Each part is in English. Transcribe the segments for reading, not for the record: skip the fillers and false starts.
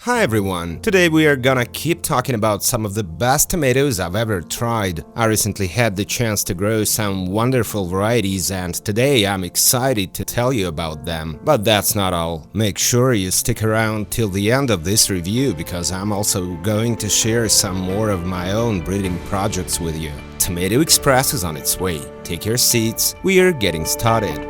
Hi everyone! Today we are gonna keep talking about some of the best tomatoes I've ever tried. I recently had the chance to grow some wonderful varieties and today I'm excited to tell you about them. But that's not all. Make sure you stick around till the end of this review because I'm also going to share some more of my own breeding projects with you. Tomato Express is on its way. Take your seats, we are getting started.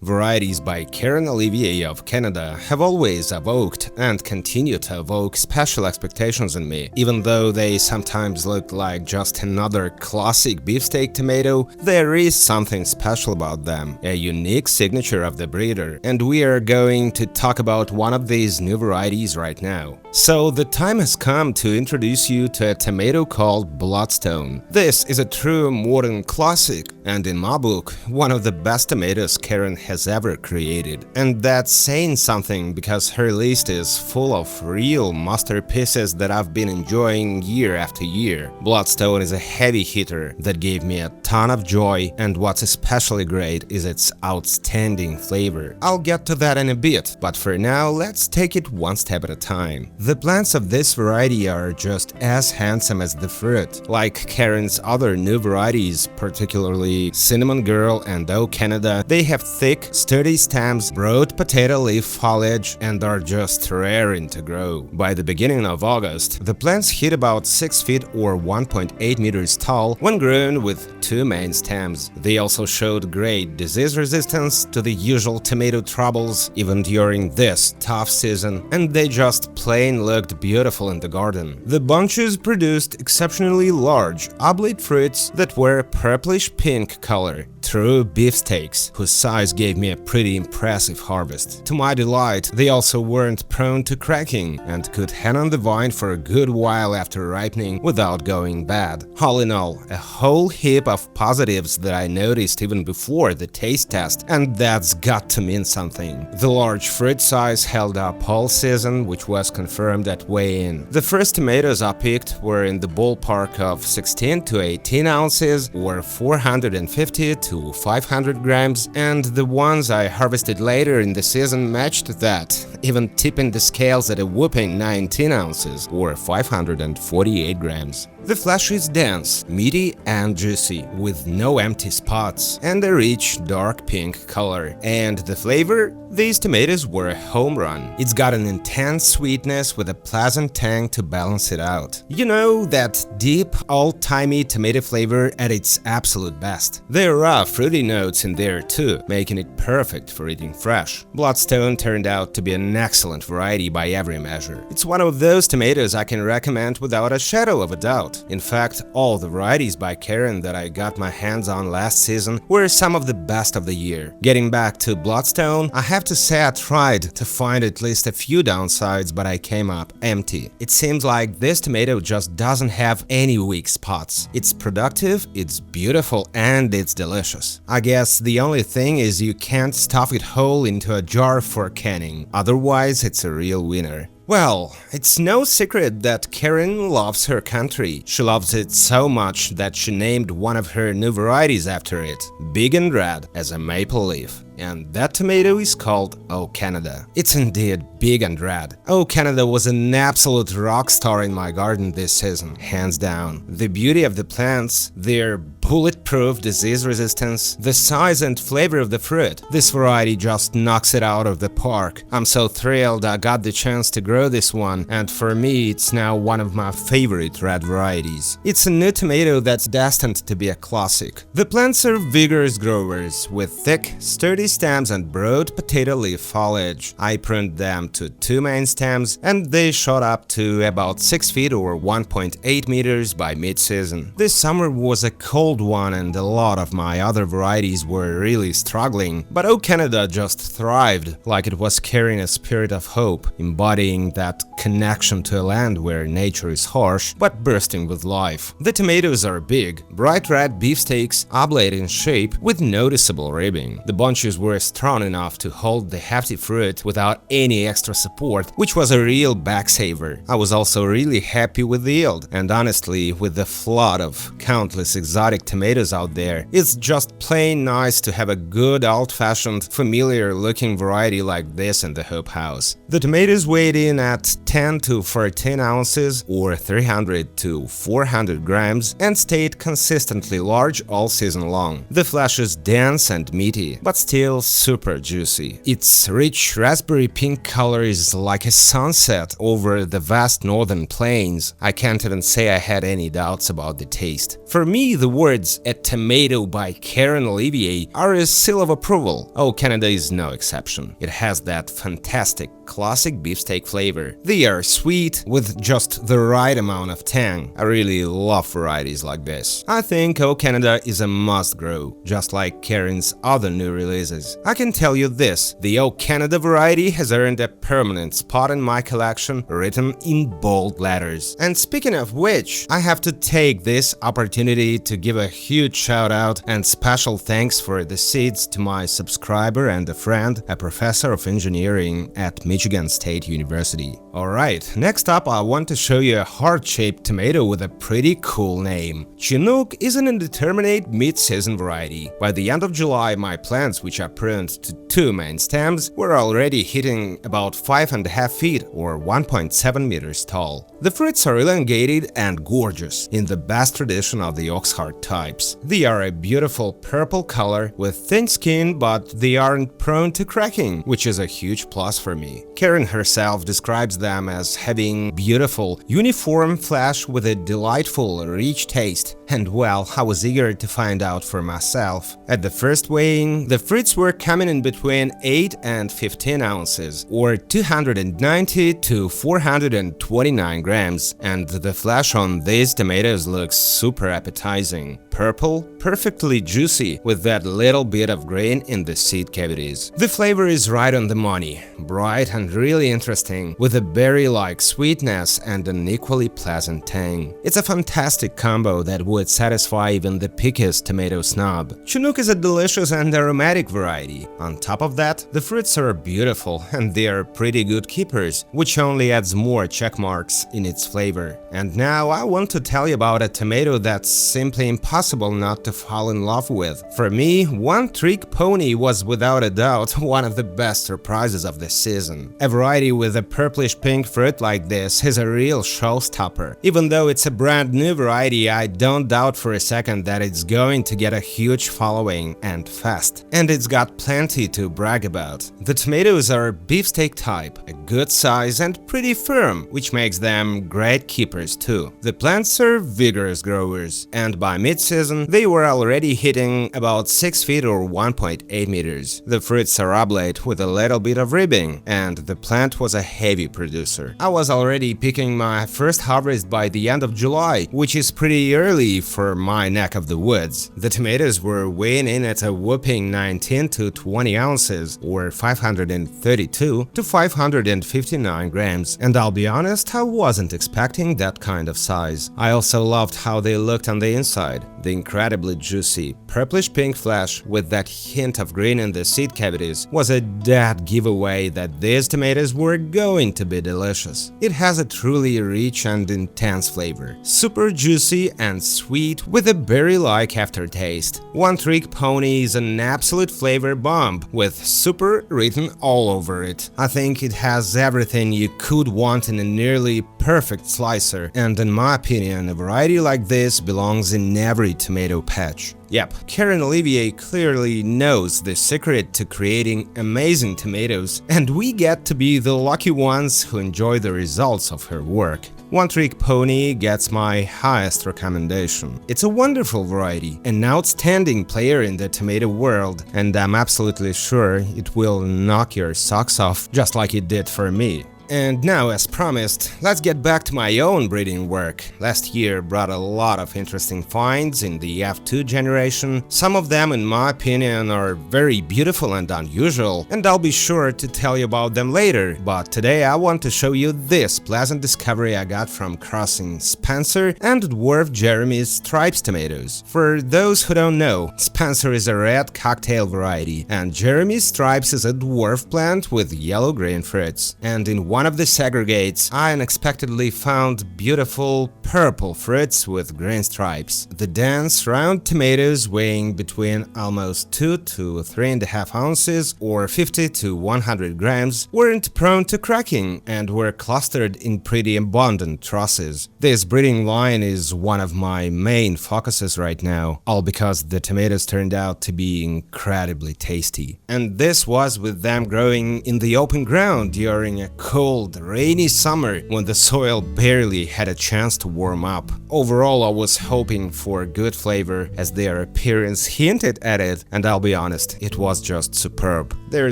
Varieties by Karen Olivier of Canada have always evoked and continue to evoke special expectations in me. Even though they sometimes look like just another classic beefsteak tomato, there is something special about them, a unique signature of the breeder, and we are going to talk about one of these new varieties right now. So the time has come to introduce you to a tomato called Bloodstone. This is a true modern classic, and in my book, one of the best tomatoes Karen has ever created. And that's saying something because her list is full of real masterpieces that I've been enjoying year after year. Bloodstone is a heavy hitter that gave me a ton of joy, and what's especially great is its outstanding flavor. I'll get to that in a bit, but for now let's take it one step at a time. The plants of this variety are just as handsome as the fruit. Like Karen's other new varieties, particularly Cinnamon Girl and O Canada, they have thick, sturdy stems, broad potato leaf foliage, and are just raring to grow. By the beginning of August, the plants hit about 6 feet or 1.8 meters tall when grown with two main stems. They also showed great disease resistance to the usual tomato troubles even during this tough season, and they just plain looked beautiful in the garden. The bunches produced exceptionally large, oblate fruits that were purplish-pink color, true beefsteaks, whose size gave me a pretty impressive harvest. To my delight, they also weren't prone to cracking and could hang on the vine for a good while after ripening without going bad. All in all, a whole heap of positives that I noticed even before the taste test, and that's got to mean something. The large fruit size held up all season, which was confirmed at weigh-in. The first tomatoes I picked were in the ballpark of 16 to 18 ounces or 450 to 500 grams, and the ones I harvested later in the season matched that, even tipping the scales at a whopping 19 ounces or 548 grams. The flesh is dense, meaty and juicy, with no empty spots, and a rich dark pink color. And the flavor? These tomatoes were a home run. It's got an intense sweetness with a pleasant tang to balance it out. You know, that deep, old-timey tomato flavor at its absolute best. There are fruity notes in there too, making it perfect for eating fresh. Bloodstone turned out to be an excellent variety by every measure. It's one of those tomatoes I can recommend without a shadow of a doubt. In fact, all the varieties by Karen that I got my hands on last season were some of the best of the year. Getting back to Bloodstone, I have to say I tried to find at least a few downsides, but I came up empty. It seems like this tomato just doesn't have any weak spots. It's productive, it's beautiful, and it's delicious. I guess the only thing is you can't stuff it whole into a jar for canning, otherwise it's a real winner. Well, it's no secret that Karen loves her country. She loves it so much that she named one of her new varieties after it, big and red as a maple leaf. And that tomato is called O Canada. It's indeed big and red. O Canada was an absolute rock star in my garden this season, hands down. The beauty of the plants, their bulletproof disease resistance, the size and flavor of the fruit. This variety just knocks it out of the park. I'm so thrilled I got the chance to grow this one, and for me it's now one of my favorite red varieties. It's a new tomato that's destined to be a classic. The plants are vigorous growers with thick, sturdy stems and broad potato leaf foliage. I pruned them to two main stems and they shot up to about 6 feet or 1.8 meters by mid-season. This summer was a cold one and a lot of my other varieties were really struggling, but O Canada just thrived, like it was carrying a spirit of hope, embodying that connection to a land where nature is harsh but bursting with life. The tomatoes are big, bright red beefsteaks, oblate in shape with noticeable ribbing. The bunches were strong enough to hold the hefty fruit without any extra support, which was a real backsaver. I was also really happy with the yield, and honestly, with the flood of countless exotic tomatoes out there. It's just plain nice to have a good old-fashioned, familiar-looking variety like this in the Hope House. The tomatoes weighed in at 10 to 14 ounces or 300 to 400 grams and stayed consistently large all season long. The flesh is dense and meaty, but still super juicy. Its rich raspberry pink color is like a sunset over the vast northern plains. I can't even say I had any doubts about the taste. For me, the words "a tomato by Karen Olivier" are a seal of approval. Oh, Canada is no exception. It has that fantastic classic beefsteak flavor. They are sweet with just the right amount of tang. I really love varieties like this. I think O Canada is a must grow, just like Karen's other new releases. I can tell you this, the O Canada variety has earned a permanent spot in my collection, written in bold letters. And speaking of which, I have to take this opportunity to give a huge shout out and special thanks for the seeds to my subscriber and a friend, a professor of engineering at Michigan State University. Alright, next up I want to show you a heart-shaped tomato with a pretty cool name. Chinook is an indeterminate mid-season variety. By the end of July, my plants, which are pruned to 2 main stems, were already hitting about 5.5 feet or 1.7 meters tall. The fruits are elongated and gorgeous, in the best tradition of the oxheart types. They are a beautiful purple color with thin skin, but they aren't prone to cracking, which is a huge plus for me. Karen herself describes them as having beautiful, uniform flesh with a delightful, rich taste. And well, I was eager to find out for myself. At the first weighing, the fruits were coming in between 8 and 15 ounces, or 290 to 429 grams, and the flesh on these tomatoes looks super appetizing. Purple, perfectly juicy, with that little bit of green in the seed cavities. The flavor is right on the money, bright and really interesting, with a berry-like sweetness and an equally pleasant tang. It's a fantastic combo that would satisfy even the pickiest tomato snob. Chinook is a delicious and aromatic variety. On top of that, the fruits are beautiful and they are pretty good keepers, which only adds more check marks in its flavor. And now I want to tell you about a tomato that's simply impossible not to fall in love with. For me, One Trick Pony was without a doubt one of the best surprises of the season. A variety with a purplish-pink fruit like this is a real showstopper. Even though it's a brand new variety, I don't doubt for a second that it's going to get a huge following and fast. And it's got plenty to brag about. The tomatoes are beefsteak type, a good size and pretty firm, which makes them great keepers too. The plants are vigorous growers, and by mid-season they were already hitting about 6 feet or 1.8 meters. The fruits are oblate with a little bit of ribbing, and the plant was a heavy producer. I was already picking my first harvest by the end of July, which is pretty early for my neck of the woods. The tomatoes were weighing in at a whopping 19 to 20 ounces, or 532 to 559 grams, and I'll be honest, I wasn't expecting that kind of size. I also loved how they looked on the inside. The incredibly juicy, purplish-pink flesh with that hint of green in the seed cavities was a dead giveaway that these tomatoes were going to be delicious. It has a truly rich and intense flavor, super juicy and sweet with a berry-like aftertaste. One Trick Pony is an absolute flavor bomb with super written all over it. I think it has everything you could want in a nearly perfect slicer, and in my opinion, a variety like this belongs in every tomato patch. Yep, Karen Olivier clearly knows the secret to creating amazing tomatoes, and we get to be the lucky ones who enjoy the results of her work. One Trick Pony gets my highest recommendation. It's a wonderful variety, an outstanding player in the tomato world, and I'm absolutely sure it will knock your socks off just like it did for me. And now, as promised, let's get back to my own breeding work. Last year brought a lot of interesting finds in the F2 generation. Some of them, in my opinion, are very beautiful and unusual, and I'll be sure to tell you about them later. But today I want to show you this pleasant discovery I got from crossing Spencer and Dwarf Jeremy's Stripes tomatoes. For those who don't know, Spencer is a red cocktail variety, and Jeremy's Stripes is a dwarf plant with yellow-green fruits. And in one one of the segregates, I unexpectedly found beautiful purple fruits with green stripes. The dense, round tomatoes weighing between almost 2 to 3.5 ounces or 50 to 100 grams weren't prone to cracking and were clustered in pretty abundant trusses. This breeding line is one of my main focuses right now, all because the tomatoes turned out to be incredibly tasty. And this was with them growing in the open ground during a cold, rainy summer when the soil barely had a chance to warm up. Overall, I was hoping for good flavor as their appearance hinted at it, and I'll be honest, it was just superb. Their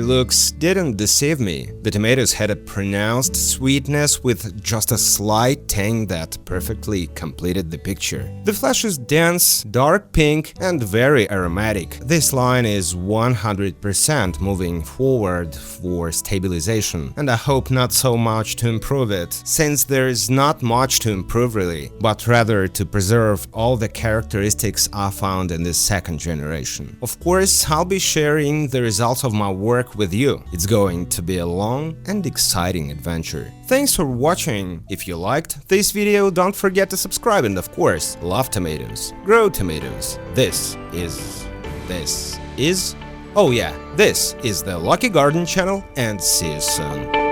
looks didn't deceive me. The tomatoes had a pronounced sweetness with just a slight tang that perfectly completed the picture. The flesh is dense, dark pink, and very aromatic. This line is 100% moving forward for stabilization, and I hope not so much to improve it, since there is not much to improve really, but rather to preserve all the characteristics I found in the second generation. Of course, I'll be sharing the results of my work with you. It's going to be a long and exciting adventure. Thanks for watching. If you liked this video, don't forget to subscribe and of course, love tomatoes, grow tomatoes. This is the Lucky Garden channel, and see you soon.